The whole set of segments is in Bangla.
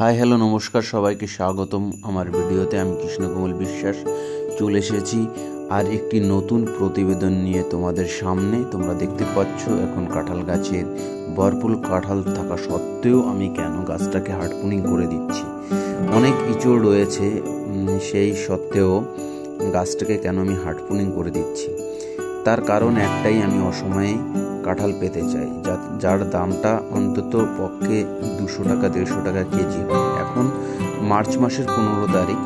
হাই হ্যালো নমস্কার, সবাইকে স্বাগতম আমার ভিডিওতে। আমি কৃষ্ণকমল বিশ্বাস চলে এসেছি আর একটি নতুন প্রতিবেদন নিয়ে তোমাদের সামনে। তোমরা দেখতে পাচ্ছ এখন কাঁঠাল গাছের ভরপুর কাঁঠাল থাকা সত্ত্বেও আমি কেন গাছটাকে হার্ডপুনিং করে দিচ্ছি। অনেক ইঁচড় রয়েছে, সেই সত্ত্বেও গাছটাকে কেন আমি হার্ডপুনিং করে দিচ্ছি তার কারণ একটাই, আমি অসময়ে কাঁঠাল পেতে চাই যার দামটা অন্তত পক্ষে 200 টাকা 150 টাকা কেজি হয়। এখন মার্চ মাসের 15 তারিখ,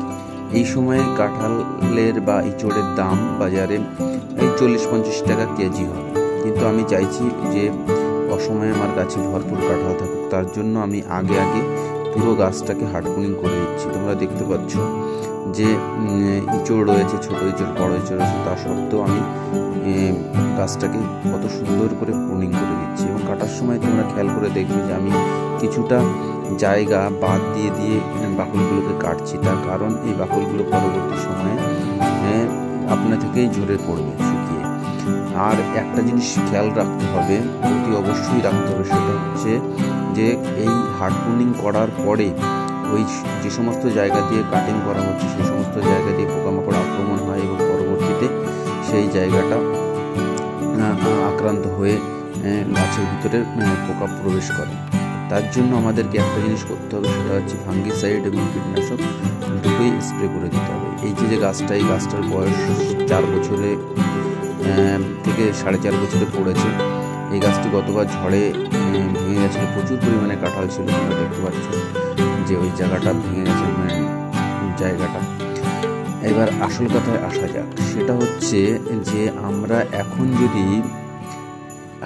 এই সময়ে কাঁঠালের বা ইঁচড়ের দাম বাজারে এই 40-50 টাকা কেজি হবে। কিন্তু আমি চাইছি যে অসময়ে আমার গাছে ভরপুর কাঁঠাল থাকুক, তার জন্য আমি আগে পুরো গাছটাকে হার্ডপুনিং করে দিচ্ছি। তোমরা দেখতে পাচ্ছ যে ইঁচড় রয়েছে, ছোট ইঁচড় বড় ইঁচড় রয়েছে, তা সত্ত্বেও আমি গাছটাকে কত সুন্দর করে প্রুনিং করে দিচ্ছি। এবং কাটার সময় তোমরা খেয়াল করে দেখবে যে আমি কিছুটা জায়গা বাদ দিয়ে বাকলগুলোকে কাটছি। তার কারণ এই বাকলগুলো পরবর্তী সময়ে আপনা থেকেই ঝরে পড়বে শুকিয়ে। আর একটা জিনিস খেয়াল রাখতে হবে, অতি অবশ্যই রাখতে হবে, সেটা হচ্ছে যে এই হার্ডপুনিং করার পরে ওই যে সমস্ত জায়গা দিয়ে কাটিং করা হচ্ছে সেই সমস্ত জায়গা দিয়ে পোকামাকড় আক্রমণ হয় এবং পরবর্তীতে সেই জায়গাটা আক্রান্ত হয়ে গাছের ভিতরে পোকা প্রবেশ করে। তার জন্য আমাদেরকে একটা জিনিস করতে হবে, সেটা হচ্ছে ফাঙ্গিসাইড এবং কীটনাশক দুটোই স্প্রে করে দিতে হবে। এই গাছটা, এই গাছটার বয়স 4 বছরে থেকে 4.5 বছরে পড়েছে। এই গাছটি গতবার ঝড়ে ভেঙে গেছিল, প্রচুর পরিমাণে কাঁঠাল ছিল। তোমরা দেখতে পাচ্ছ যে ওই জায়গাটা ভেঙে গেছে, জায়গাটা। এবার আসল কথায় আসা যাক, সেটা হচ্ছে যে আমরা এখন যদি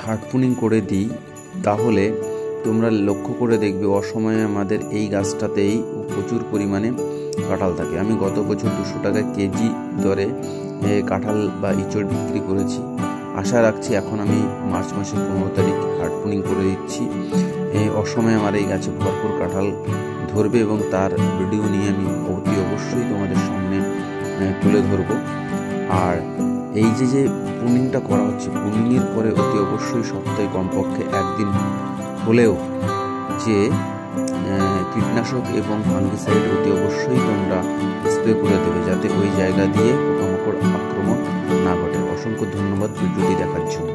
হার্ডপুনিং করে দিই তাহলে তোমরা লক্ষ্য করে দেখবে অসময়ে আমাদের এই গাছটাতেই প্রচুর পরিমাণে কাঁঠাল থাকে। আমি গত বছর 200 টাকা কেজি দরে কাঁঠাল বা ইঁচড় বিক্রি করেছি। আশা রাখছি এখন আমি মার্চ মাসের 15 তারিখ হার্ডপুনিং করে দিচ্ছি। অসময়ে আমার এই গাছে ভরপুর কাঁঠাল ধরবে এবং তার ভিডিও নিয়ে আমি অতি অবশ্যই তোমাদের সামনে তুলে ধরবো। আর এই যে প্রুনিংটা করা হচ্ছে, প্রুনিংয়ের পরে অতি অবশ্যই সপ্তাহে কমপক্ষে একদিন হলেও যে কীটনাশক এবং ফাঙ্গিসাইড অতি অবশ্যই তোমরা স্প্রে করে দেবে, যাতে ওই জায়গা দিয়ে পোকামাকড় আক্রমণ না ঘটে। অসংখ্য ধন্যবাদ ভিডিওটি দেখার জন্য।